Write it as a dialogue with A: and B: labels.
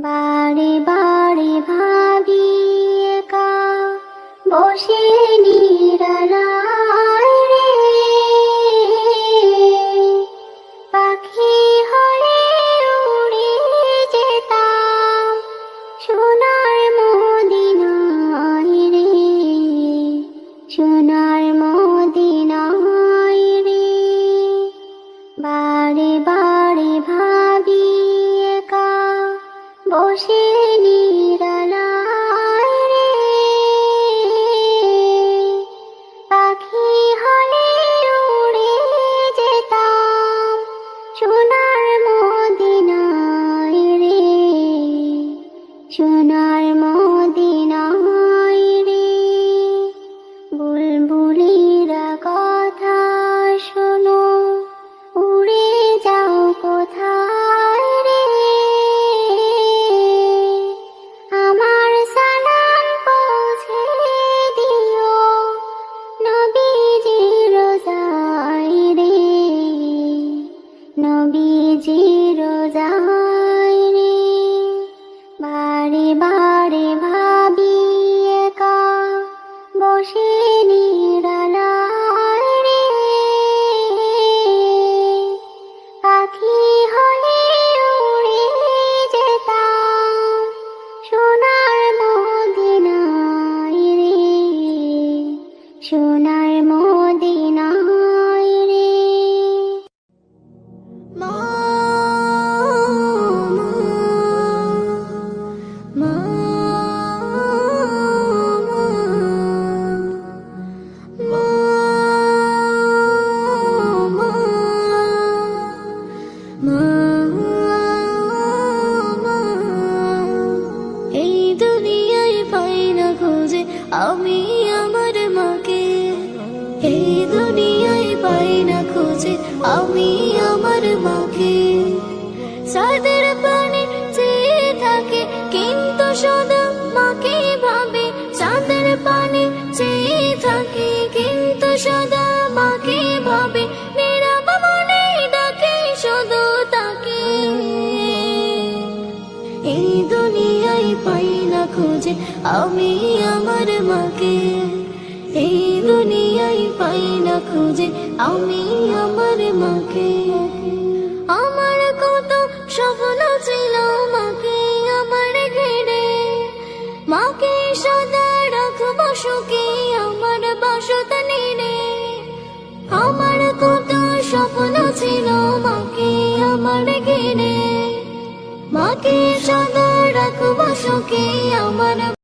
A: বারে বারে ভাবি একা বসে নিরালায় রে, পাখি হলে উড়ে যেতাম সোনার মদিনায় রে, সোনার মদিনায় রে। বারে বারে ভাবি একা বসে নিরালায় রে, পাখি হলে উড়ে যেতাম সোনার মদিনায় রে, সোনার মদিনায় রে। বুলবুলিরা কথা শোনো, উড়ে যাও কোথায় রে, আমার সালাম পৌঁছে দিও নবীজির রোজায় রে, নবীজির রোজায় রে। বারে বারে ভাবি একা বসে নিরালায় রে, পাখি হলে উড়ে যেতাম সোনার মদিনায় রে, সোনার মদিনায় রে। মা মা এই দুনিয়ায় পাই না খুঁজে আমি আমার মাকে, এই দুনিয়ায় পাই না খুঁজে আমি আমার মাকে। সাদের পানে চেয়ে থাকে কিন্তু সদা মাকে ভাবে, চাঁদের পানে চেয়ে থাকে কিন্তু সদা মাকে ভাবে, নীরব মনে ডাকে শুধু তাকে। এই দুনিয়ায় পাই না খুঁজে আমি আমার মাকে, এই দুনিয়ায় পাই না খুঁজে আমি আমার মাকে। আমার কত স্বপ্ন ছিল মাকে আমার ঘিরে, মাকে সদা রাখবো সুখে আমার বাসতানে রে। আমার কত স্বপ্ন ছিল মাকে আমার ঘিরে, মাকে সদা রাখবো সুখে আমার